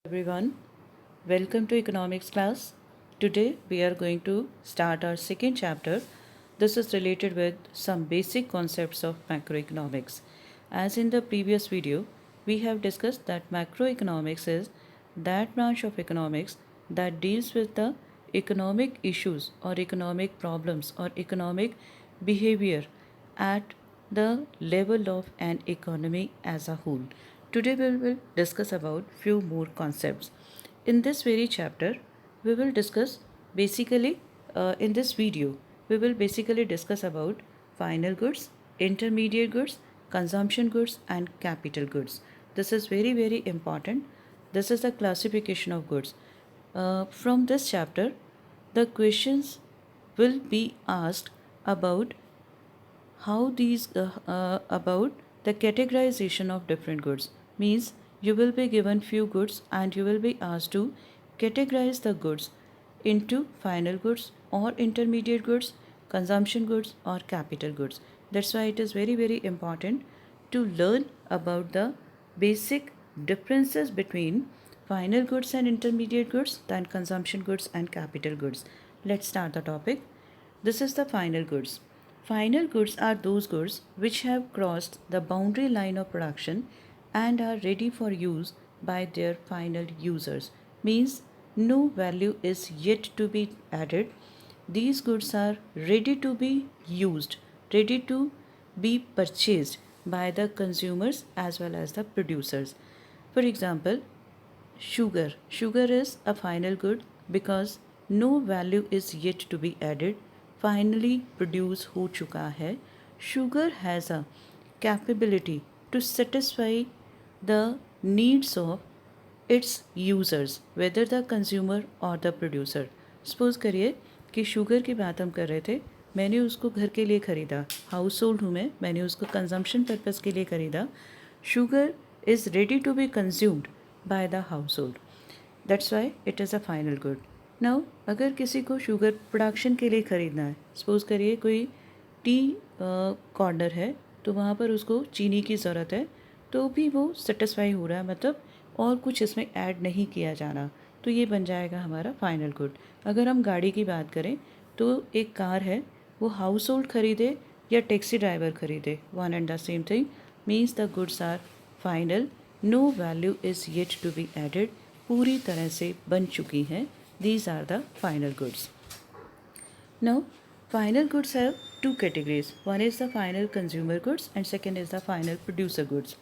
Everyone, welcome to economics class. Today we are going to start our second chapter. This is related with some basic concepts of macroeconomics. As in the previous video, we have discussed that macroeconomics is that branch of economics that deals with the economic issues or economic problems or economic behavior at the level of an economy as a whole. Today we will discuss about few more concepts. In this very chapter, we will discuss basically in this video, we will basically discuss about final goods, intermediate goods, consumption goods and capital goods. This is very important. This is the classification of goods. From this chapter, the questions will be asked about how these about the categorization of different goods. Means you will be given few goods and you will be asked to categorize the goods into final goods or intermediate goods, consumption goods or capital goods. That's why it is very important to learn about the basic differences between final goods and intermediate goods, then consumption goods and capital goods. Let's start the topic. This is the final goods. Final goods are those goods which have crossed the boundary line of production and are ready for use by their final users. Means no value is yet to be added. These goods are ready to be used, ready to be purchased by the consumers as well as the producers. For example, sugar. Sugar is a final good because no value is yet to be added. Finally produce हो चुका है. Sugar has a capability to satisfy the needs of its users, whether the consumer or the producer. Suppose करिए कि sugar की बात हम कर रहे थे. मैंने उसको घर के लिए ख़रीदा. हाउस होल्ड हूँ मैंने उसको कंजम्पशन पर्पज़ के लिए ख़रीदा. Sugar is ready to be consumed by the household. That's why it is a final good. Now अगर किसी को शुगर प्रोडक्शन के लिए ख़रीदना है, सपोज़ करिए कोई टी कॉर्नर है तो वहाँ पर उसको चीनी की ज़रूरत है, तो भी वो सेटिस्फाई हो रहा है, मतलब और कुछ इसमें ऐड नहीं किया जाना, तो ये बन जाएगा हमारा फाइनल गुड. अगर हम गाड़ी की बात करें तो एक कार है, वो हाउस होल्ड ख़रीदे या टैक्सी ड्राइवर ख़रीदे, one and the same thing. Means the goods are final, no value is yet to be added, पूरी तरह से बन चुकी हैं. These are the final goods. Now, final goods have two categories. One is the final consumer goods and second is the final producer goods.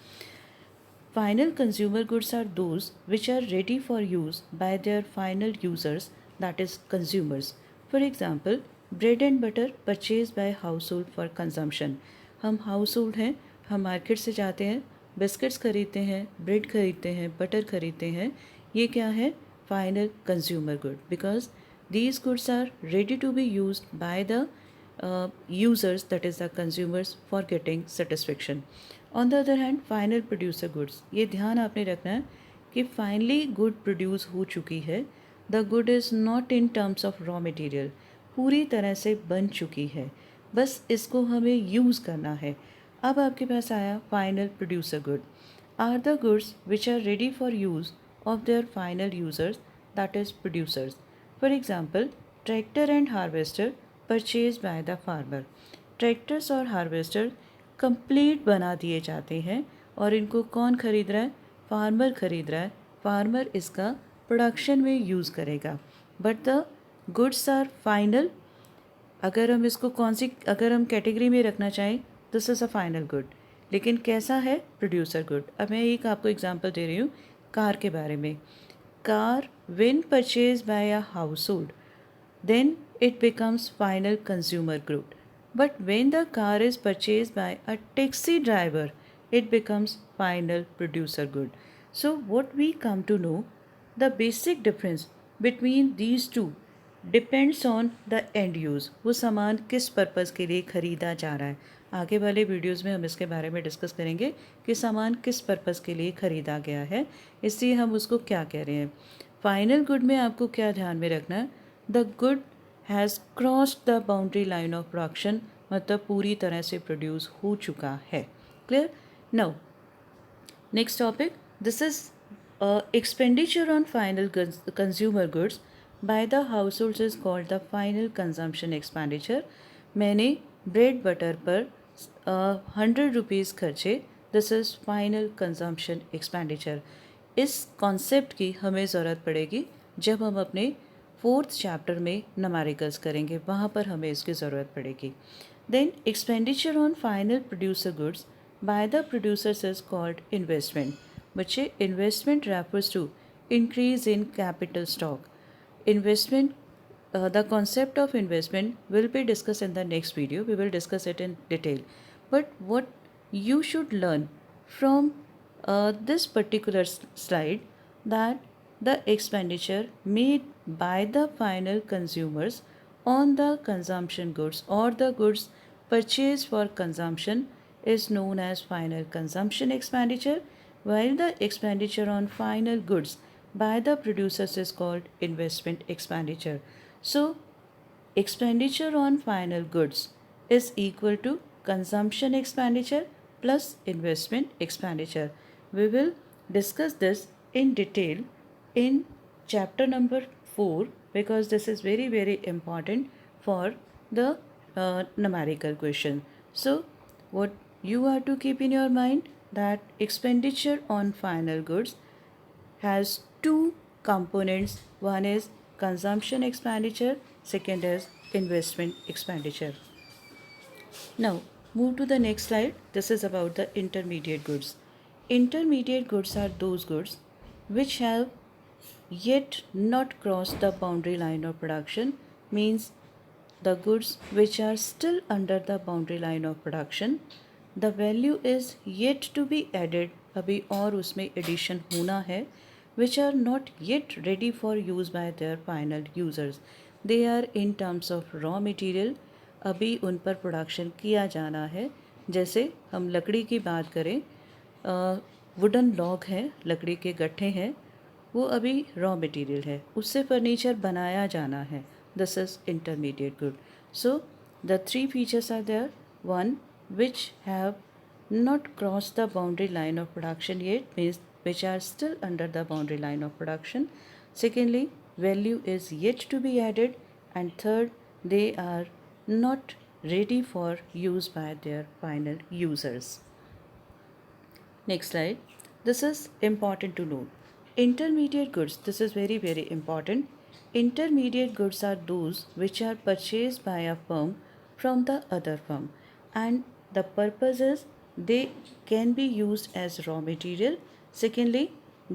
Final consumer goods are those which are ready for use by their final users, that is consumers. For example, bread and butter purchased by household for consumption. हम household हैं, हम market से जाते हैं, biscuits खरीदते हैं, bread खरीदते हैं, बटर खरीदते हैं. ये क्या है? Final consumer good, because these goods are ready to be used by the users, that is the consumers, for getting satisfaction. On the other hand, final producer goods, ये ध्यान आपने रखना है कि finally good produce हो चुकी है. The good is not in terms of raw material, पूरी तरह से बन चुकी है, बस इसको हमें यूज़ करना है. अब आपके पास आया final producer good. Are the goods which are ready for use of their final users, that is producers. For example, tractor and harvester purchased by the farmer. Tractors और हार्वेस्टर कंप्लीट बना दिए जाते हैं और इनको कौन ख़रीद रहा है? फार्मर ख़रीद रहा है. फार्मर इसका प्रोडक्शन में यूज़ करेगा. But the goods are final. अगर हम इसको अगर हम कैटेगरी में रखना चाहें, this is a final good. लेकिन कैसा है? Producer good. अब मैं एक आपको एग्जांपल दे रही हूँ कार के बारे में. Car when purchased by a household, then it becomes final consumer good. But when the car is purchased by a taxi driver, it becomes final producer good. So what we come to know, the basic difference between these two depends on the end use. वो सामान किस purpose के लिए ख़रीदा जा रहा है. आगे वाले वीडियोस में हम इसके बारे में डिस्कस करेंगे कि सामान किस पर्पज़ के लिए ख़रीदा गया है, इसलिए हम उसको क्या कह रहे हैं. फाइनल गुड में आपको क्या ध्यान में रखना है? The good has crossed the boundary line of production, मतलब पूरी तरह से प्रोड्यूस हो चुका है. Clear? Now next topic, this is Expenditure on final consumer goods by the households is called the final consumption expenditure. मैंने ब्रेड बटर पर 100 rupees खर्चे, this is final consumption expenditure. इस कॉन्सेप्ट की हमें ज़रूरत पड़ेगी जब हम अपने 4th चैप्टर में न्यूमेरिकल्स करेंगे, वहाँ पर हमें इसकी ज़रूरत पड़ेगी. Then expenditure on final producer goods by the producers is called investment. बच्चे, investment refers to increase in capital stock. Investment, the concept of investment will be discussed in the next video. We will discuss it in detail. But what you should learn from this particular slide, that the expenditure made by the final consumers on the consumption goods or the goods purchased for consumption is known as final consumption expenditure, while the expenditure on final goods by the producers is called investment expenditure. So, expenditure on final goods is equal to consumption expenditure plus investment expenditure. We will discuss this in detail in chapter number 4 because this is very, very important for the numerical question. So, what you are to keep in your mind, that expenditure on final goods has two components. One is consumption expenditure, second is investment expenditure. Now move to the next slide. This is about the intermediate goods. Intermediate goods are those goods which have yet not crossed the boundary line of production, means the goods which are still under the boundary line of production, the value is yet to be added, अभी और उसमें addition होना है, which are not yet ready for use by their final users. They are in terms of raw material, अभी उन पर production किया जाना है. जैसे हम लकड़ी की बात करें, वुडन लॉग है, लकड़ी के गट्ठे हैं, वो अभी रॉ मटेरियल है, उससे फर्नीचर बनाया जाना है. This is intermediate good. So the 3 features are there. One, which have not crossed the boundary line of production yet, means which are still under the boundary line of production. Secondly, value is yet to be added. And third, they are not ready for use by their final users. Next slide. This is important to note. Intermediate goods, this is very, very important. Intermediate goods are those which are purchased by a firm from the other firm, and the purpose is they can be used as raw material. Secondly,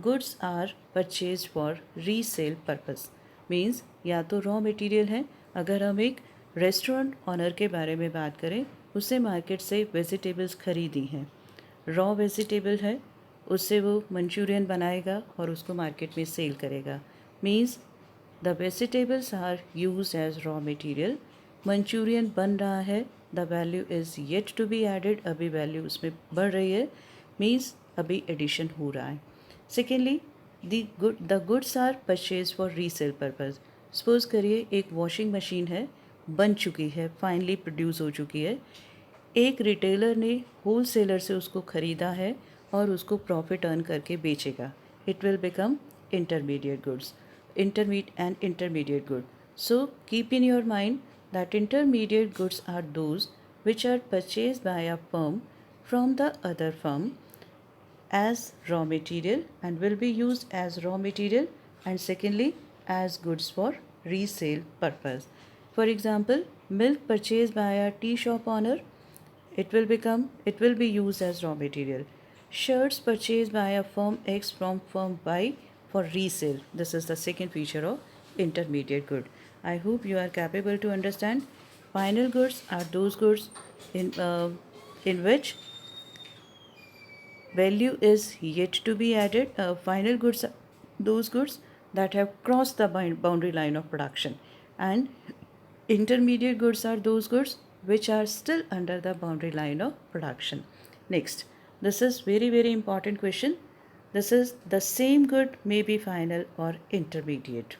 goods are purchased for resale purpose, means या तो raw material है. अगर हम एक restaurant honour के बारे में बात करें, उससे मार्केट से वेजिटेबल्स खरीदी हैं, रॉ वेजिटेबल है, उससे वो मंचूरियन बनाएगा और उसको मार्केट में सेल करेगा. Means the vegetables are use as raw material. Manchurian बन रहा है, the value is yet to be added, अभी वैल्यू उसमें बढ़ रही है, मीन्स अभी एडिशन हो रहा है. Secondly, the goods are purchase for resale purpose. Suppose करिए एक वॉशिंग मशीन है, बन चुकी है, फाइनली प्रोड्यूस हो चुकी है, एक रिटेलर ने होल सेलर से उसको ख़रीदा है और उसको प्रॉफिट अर्न करके बेचेगा. It will become intermediate goods. Intermediate good. So keep in your mind that intermediate goods are those which are purchased by a firm from the other firm as raw material and will be used as raw material, and secondly as goods for resale purpose. For example, milk purchased by a tea shop owner, it will be used as raw material. Shirts purchased by a firm X from firm Y for resale, this is the second feature of intermediate good. I hope you are capable to understand. Final goods are those goods in which value is yet to be added. Final goods are those goods that have crossed the boundary line of production, and intermediate goods are those goods which are still under the boundary line of production. Next, this is very, very important question. This is the same good may be final or intermediate.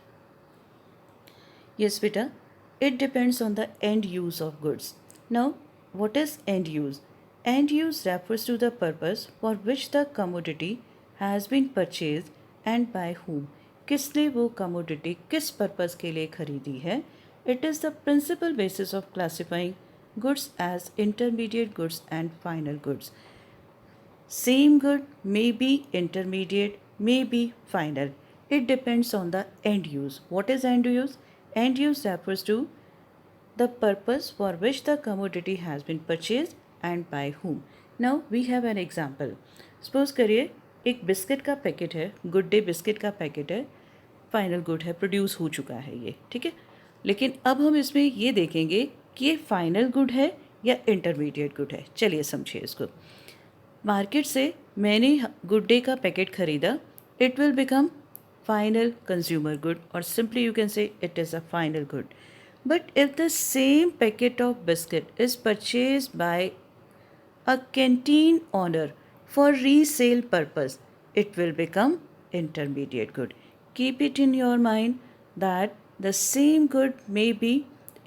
Yes, beta, it depends on the end use of goods. Now, what is end use? End use refers to the purpose for which the commodity has been purchased and by whom, किसने वो commodity किस purpose के लिए खरीदी है. It is the principle basis of classifying goods as intermediate goods and final goods. Same good may be intermediate, may be final. It depends on the end use. What is end use? End use refers to the purpose for which the commodity has been purchased and by whom. Now we have an example. Suppose करिए एक biscuit का packet है, good day biscuit का packet है, final good है, produce हो चुका है ये, ठीक है. लेकिन अब हम इसमें ये देखेंगे कि ये फाइनल गुड है या इंटरमीडिएट गुड है. चलिए समझिए इसको. मार्केट से मैंने गुड डे का पैकेट खरीदा, it will become final consumer good, or simply you can say it is a final good. But if the same packet of biscuit is purchased by a canteen owner for resale purpose, it will become intermediate good. Keep it in your mind that the same good may be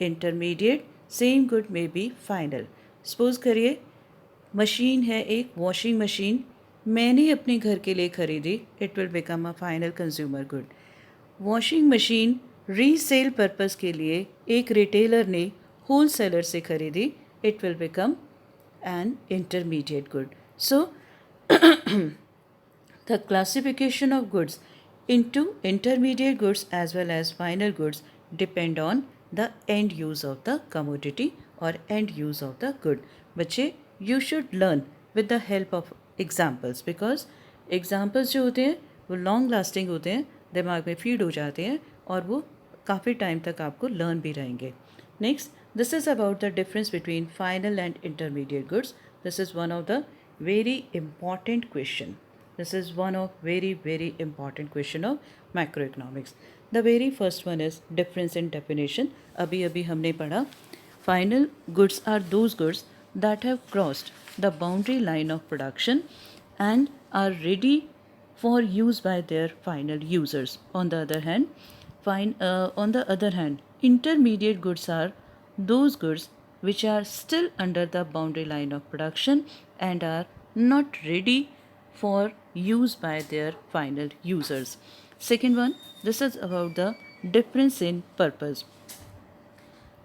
intermediate, same good may be final. Suppose करिए machine है एक washing machine, मैंने अपने घर के लिए खरीदी, it will become a final consumer good. Washing machine resale purpose के लिए एक रिटेलर ने होल सेलर से खरीदी, it will become an intermediate good. So the classification of goods into intermediate goods as well as final goods depend on the end use of the commodity or end use of the good. बच्चे you should learn with the help of examples, because examples जो होते हैं वो long lasting होते हैं, दिमाग में feed हो जाते हैं और वो काफ़ी टाइम तक आपको लर्न भी रहेंगे. Next, this is about the difference between final and intermediate goods. This is one of the very important question. This is one of very important question of macroeconomics. The very first one is difference in definition. अभी हमने पढ़ा final goods are those goods that have crossed the boundary line of production and are ready for use by their final users. On the other hand, intermediate goods are those goods which are still under the boundary line of production and are not ready for use by their final users. Second one, this is about the difference in purpose.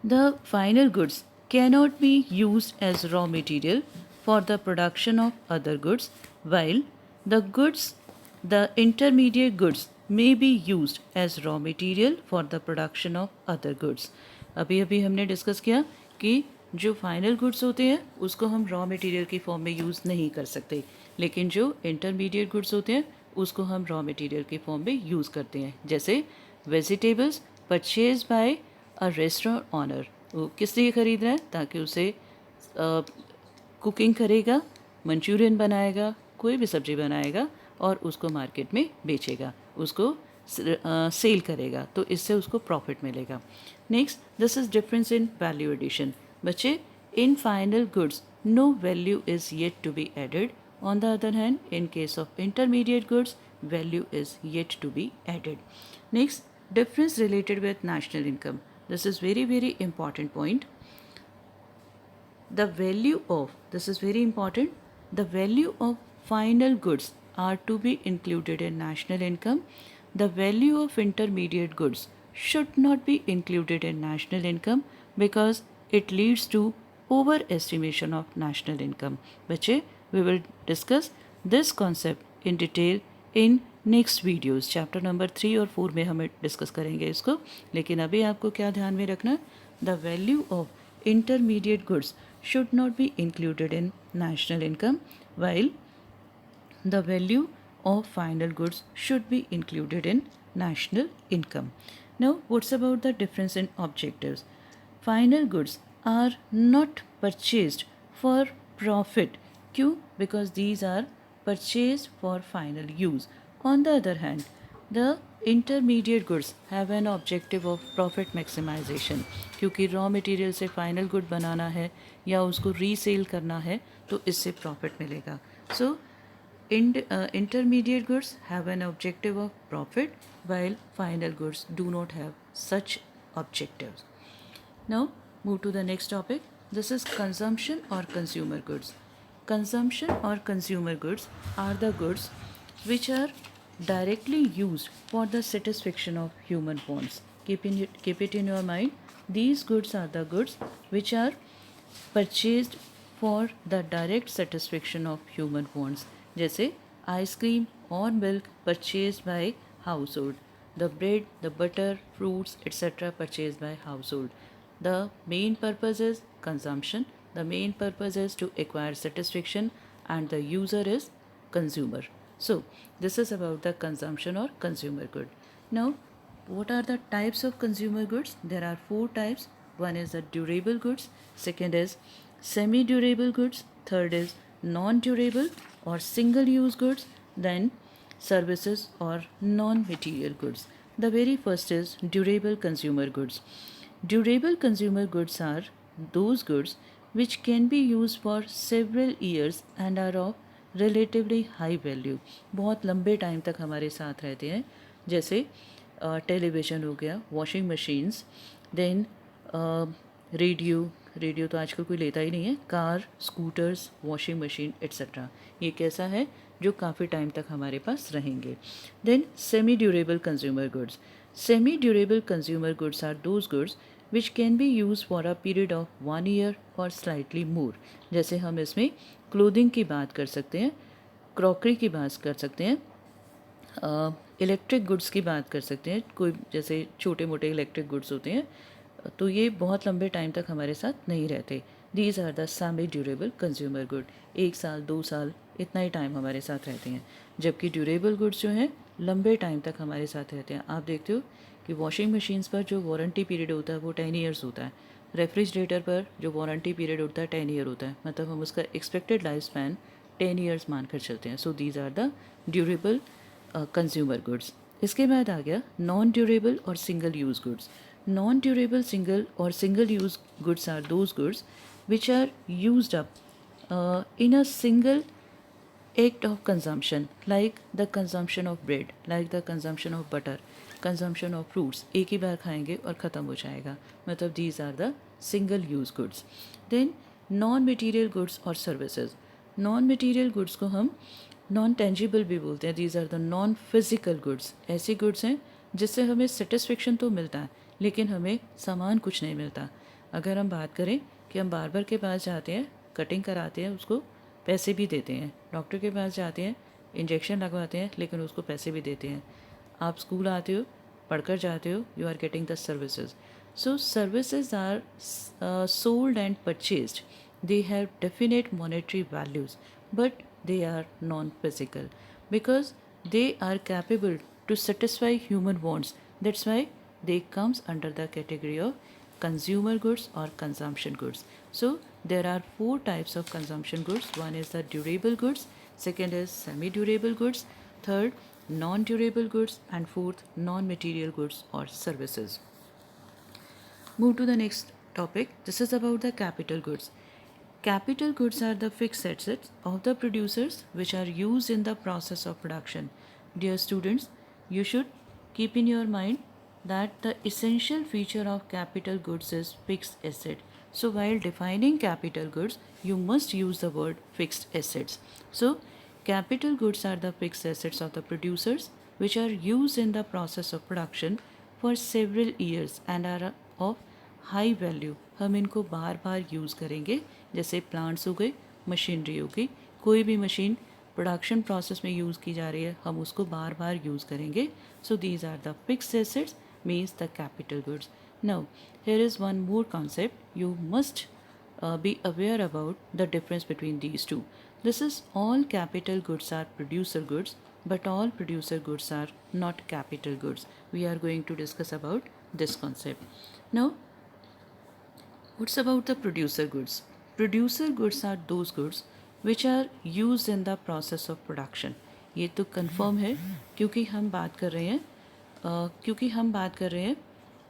The final goods cannot be used as raw material for the production of other goods, while the intermediate goods may be used as raw material for the production of other goods. अभी हमने discuss किया कि जो final goods होते हैं उसको हम raw material की फॉर्म में यूज़ नहीं कर सकते, लेकिन जो इंटरमीडिएट गुड्स होते हैं उसको हम रॉ मटेरियल की फॉर्म में यूज़ करते हैं. जैसे vegetables purchase by a restaurant owner, वो किस लिए ख़रीद रहा है? ताकि उसे कुकिंग करेगा, मंचूरियन बनाएगा, कोई भी सब्ज़ी बनाएगा और उसको मार्केट में बेचेगा, उसको सेल करेगा, तो इससे उसको प्रॉफिट मिलेगा. Next, this is difference in value addition. बच्चे, in final goods no value is yet to be added. On the other hand, in case of intermediate goods, value is yet to be added. Next, difference related with national income. This is very important point. The value of, this is very important, the value of final goods are to be included in national income. The value of intermediate goods should not be included in national income because it leads to overestimation of national income. बच्चे, we will discuss this concept in detail in next videos. Chapter number 3 और 4 में हम discuss करेंगे इसको. लेकिन अभी आपको क्या ध्यान में रखना, the value of intermediate goods should not be included in national income, while the value of final goods should be included in national income. Now, what's about the difference in objectives? Final goods are not purchased for profit. क्यों? Because these are purchased for final use. On the other hand, the intermediate goods have an objective of profit maximization. क्योंकि raw material से final good बनाना है या उसको resale करना है तो इससे प्रॉफिट मिलेगा. सो intermediate goods have an objective of profit while final goods do not have such objectives. Now move to the next topic. This is consumption or consumer goods. Consumption or consumer goods are the goods which are directly used for the satisfaction of human wants. Keep it in your mind. These goods are the goods which are purchased for the direct satisfaction of human wants. जैसे ice cream और milk purchased by household. The bread, the butter, fruits, etc. purchased by household. The main purpose is consumption. The main purpose is to acquire satisfaction, and the user is consumer. So, this is about the consumption or consumer good. Now, what are the types of consumer goods? There are four types. One is the durable goods, second is semi durable goods, third is non durable or single use goods, then services or non material goods. The very first is durable consumer goods. Durable consumer goods are those goods which can be used for several years and are of relatively high value. बहुत लंबे time तक हमारे साथ रहते हैं, जैसे television हो गया, वॉशिंग मशीन्स, देन रेडियो तो आजकल कोई लेता ही नहीं है, car, scooters, washing machine etcetera. ये कैसा है जो काफ़ी टाइम तक हमारे पास रहेंगे. Then semi durable consumer goods. Semi durable consumer goods are those goods which can be use for a period of 1 year और स्लाइटली मोर. जैसे हम इसमें क्लोथिंग की बात कर सकते हैं, क्रॉकरी की बात कर सकते हैं, इलेक्ट्रिक गुड्स की बात कर सकते हैं. कोई जैसे छोटे मोटे इलेक्ट्रिक गुड्स होते हैं, तो ये बहुत लंबे टाइम तक हमारे साथ नहीं रहते. These are the semi durable consumer good. 1 साल 2 साल इतना ही टाइम हमारे साथ रहते हैं. जबकि ड्यूरेबल गुड्स जो हैं लंबे टाइम तक हमारे साथ रहते हैं. आप देखते हो कि वॉशिंग मशीन्स पर जो वारंटी पीरियड होता है वो 10 ईयर्स होता है. रेफ्रिजरेटर पर जो वारंटी पीरियड होता है 10 ईयर होता है. मतलब हम उसका एक्सपेक्टेड लाइफ स्पैन 10 ईयर्स मानकर चलते हैं. So these are the durable consumer goods. इसके बाद आ गया नॉन ड्यूरेबल और single use goods. Non-durable single or single-use goods are those goods which are used up in a single act of consumption, like the consumption of bread, like the consumption of butter, consumption of fruits. एक ही बार खाएंगे और ख़त्म हो जाएगा. मतलब these are the single-use goods. Then non-material goods और services. Non-material goods को हम non-tangible भी बोलते हैं. These are the non-physical goods. ऐसी goods हैं जिससे हमें satisfaction तो मिलता है लेकिन हमें सामान कुछ नहीं मिलता. अगर हम बात करें कि हम बार्बर के पास जाते हैं, कटिंग कराते हैं, उसको पैसे भी देते हैं. डॉक्टर के पास जाते हैं, इंजेक्शन लगवाते हैं, लेकिन उसको पैसे भी देते हैं. आप स्कूल आते हो, पढ़कर जाते हो, you are getting the services. So services are sold and purchased. They have definite monetary values but they are non-physical because they are capable to satisfy human wants. That's why they comes under the category of consumer goods or consumption goods. So there are 4 types of consumption goods. One is the durable goods, second is semi-durable goods, third non-durable goods, and fourth non-material goods or services. Move to the next topic. This is about the capital goods. Capital goods are the fixed assets of the producers which are used in the process of production. Dear students, you should keep in your mind that the essential feature of capital goods is fixed asset. So while defining capital goods, you must use the word fixed assets. So capital goods are the fixed assets of the producers which are used in the process of production for several years and are of high value. हम इनको बार बार use करेंगे. जैसे plants हो गए, machinery हो गई, कोई भी मशीन प्रोडक्शन प्रोसेस में यूज़ की जा रही है, हम उसको बार बार यूज़ करेंगे. So these are the fixed assets means the capital goods. Now here is one more concept you must be aware about the difference between these two. This is all capital goods are producer goods, but all producer goods are not capital goods. We are going to discuss about this concept. Now, what's about the producer goods? Producer goods are those goods which are used in the process of production. ये तो confirm है क्योंकि हम बात कर रहे हैं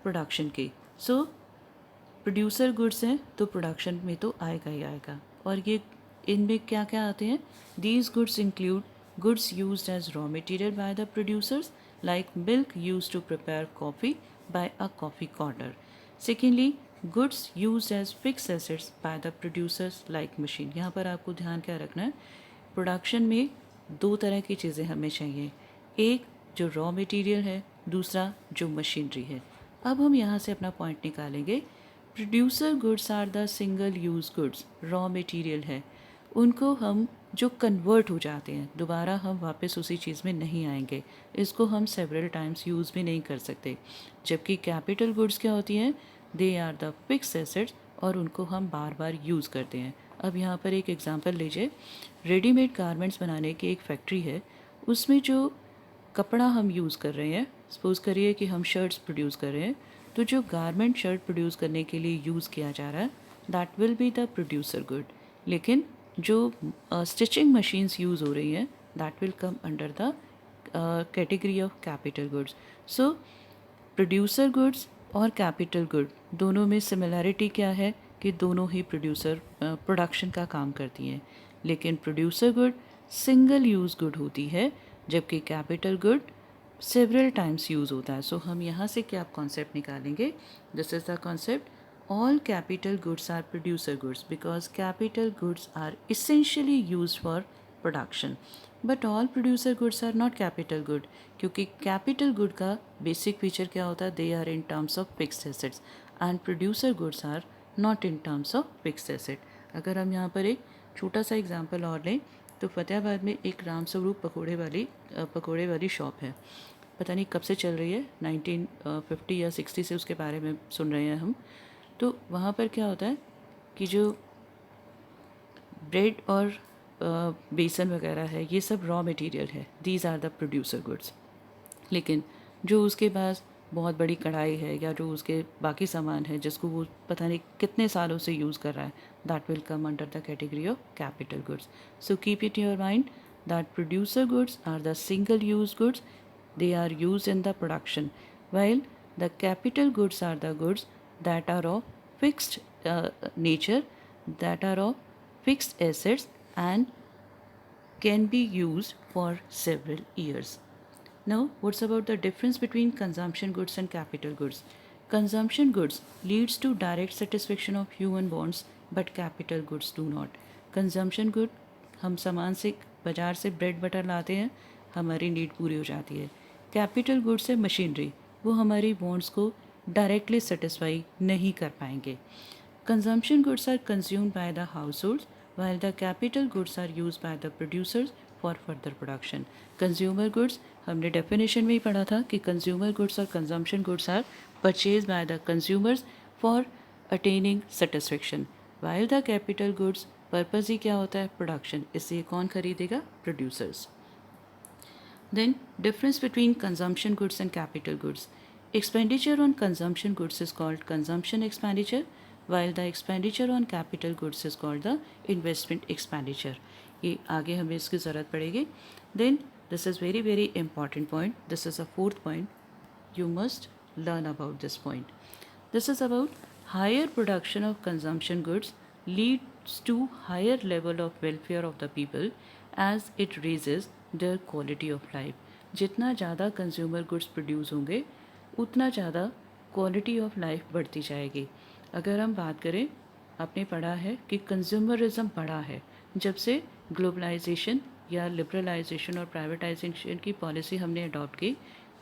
production की. सो प्रोड्यूसर गुड्स हैं तो प्रोडक्शन में तो आएगा ही आएगा. और ये इनमें क्या क्या आते हैं? These goods include goods used as raw material by the producers like milk used to prepare coffee by a coffee corner. Secondly goods used as fix assets by the producers like machine. यहाँ पर आपको ध्यान क्या रखना है, production में 2 तरह की चीज़ें हमें चाहिए. एक जो रॉ मटेरियल है, दूसरा जो मशीनरी है। अब हम यहाँ से अपना पॉइंट निकालेंगे। Producer goods are the single use goods, raw material है, उनको हम जो कन्वर्ट हो जाते हैं, दोबारा हम वापस उसी चीज़ में नहीं आएंगे, इसको हम सेवरल टाइम्स यूज़ भी नहीं कर सकते। जबकि कैपिटल गुड्स क्या होती हैं, they are the fix assets और उनको हम बार बार यूज़ करते हैं। अब यहाँ पर एक एग्जांपल लीजिए, रेडीमेड गारमेंट्स बनाने की एक फैक्ट्री है, उसमें जो कपड़ा हम यूज़ कर रहे हैं, सपोज़ करिए कि हम शर्ट्स प्रोड्यूस कर रहे हैं, तो जो गारमेंट शर्ट प्रोड्यूस करने के लिए यूज़ किया जा रहा है, that will be the producer good. लेकिन जो स्टिचिंग मशीन्स यूज़ हो रही हैं, that will come under the category of capital goods. So producer goods और कैपिटल गुड दोनों में सिमिलैरिटी क्या है कि दोनों ही प्रोडक्शन का काम करती हैं, लेकिन producer good single use good होती है, जबकि capital good several times use होता है। सो हम यहाँ से क्या कॉन्सेप्ट निकालेंगे, this is the concept, all capital goods are producer goods because capital goods are essentially used for production, but all producer goods are not capital good, क्योंकि capital good का basic feature क्या होता है, they are in terms of fixed assets and producer goods are not in terms of fixed asset। अगर हम यहाँ पर एक छोटा सा एग्जांपल और लें तो फतेहाबाद में एक राम स्वरूप पकोड़े वाली शॉप है, पता नहीं कब से चल रही है, 1950 या 60 से उसके बारे में सुन रहे हैं हम। तो वहाँ पर क्या होता है कि जो ब्रेड और बेसन वगैरह है, ये सब रॉ मटेरियल है, these are the producer goods. लेकिन जो उसके पास बहुत बड़ी कढ़ाई है या जो उसके बाकी सामान है जिसको वो पता नहीं कितने सालों से यूज़ कर रहा है, that will come under the category of capital goods. So keep it your mind that producer goods are the single use goods, they are used in the production, while the capital goods are the goods that are of fixed nature, that are of fixed assets and can be used for several years. Now, what's about the difference between consumption goods and capital goods? Consumption goods leads to direct satisfaction of human wants, but capital goods do not. Consumption good, हम सामान से बाज़ार से bread butter लाते हैं, हमारी need पूरी हो जाती है। कैपिटल गुड्स है मशीनरी, वो हमारी वॉन्ट्स को डायरेक्टली सेटिस्फाई नहीं कर पाएंगे। Consumption goods are consumed by the households while the capital goods are used by the producers for further production. Consumer goods हमने डेफिनेशन में ही पढ़ा था कि कंज्यूमर गुड्स और consumption goods are purchase by the consumers for attaining satisfaction, while the capital goods purpose ही क्या होता है, प्रोडक्शन, इसलिए कौन खरीदेगा, producers. Then difference between consumption goods and capital goods. Expenditure on consumption goods is called consumption expenditure, while the expenditure on capital goods is called the investment expenditure. ये आगे हमें इसकी ज़रूरत पड़ेगी। Then this is very very important point. This is a fourth point. You must learn about this point. This is about higher production of consumption goods leads to higher level of welfare of the people as it raises their quality of life. जितना ज़्यादा consumer goods produce होंगे उतना ज़्यादा quality of life बढ़ती जाएगी। अगर हम बात करें, आपने पढ़ा है कि कंज्यूमरिज्म बढ़ा है जब से ग्लोबलाइजेशन या लिबरलाइजेशन और प्राइवेटाइजेशन की पॉलिसी हमने अडॉप्ट की,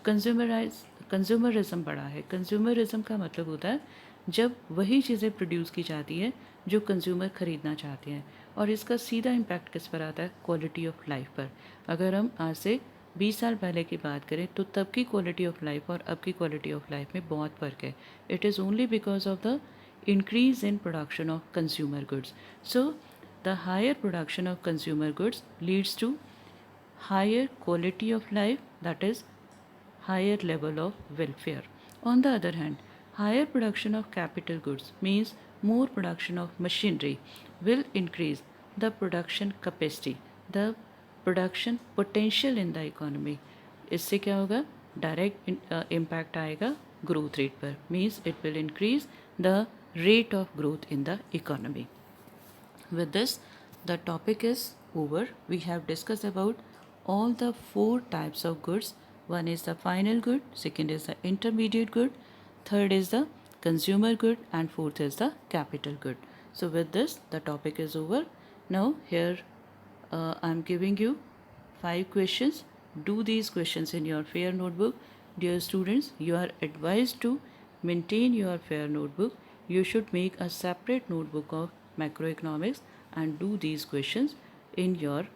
कंज्यूमरिज्म बढ़ा है। कंज्यूमरिज्म का मतलब होता है जब वही चीज़ें प्रोड्यूस की जाती हैं जो कंज्यूमर ख़रीदना चाहते हैं, और इसका सीधा इम्पैक्ट किस पर आता है, क्वालिटी ऑफ लाइफ पर। अगर हम आज से 20 साल पहले की बात करें तो तब की क्वालिटी ऑफ लाइफ और अब की क्वालिटी ऑफ लाइफ में बहुत फ़र्क है। It is only because of the increase in production of consumer goods. So the higher production of consumer goods leads to higher quality of life, that is higher level of welfare. On the other hand, higher production of capital goods means more production of machinery will increase the production capacity, the production potential in the economy. इससे क्या होगा, direct impact आएगा growth rate पर, means it will increase the rate of growth in the economy. With this, the topic is over. We have discussed about all the 4 types of goods. One is the final good, second is the intermediate good, third is the consumer good, and fourth is the capital good. So with this, the topic is over. Now here I am giving you 5 questions. do these questions in your fair notebook. Dear students, you are advised to maintain your fair notebook. You should make a separate notebook of macroeconomics and do these questions in your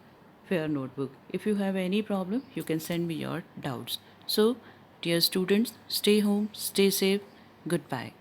fair notebook. If you have any problem, you can send me your doubts. So, dear students, stay home, stay safe. Goodbye.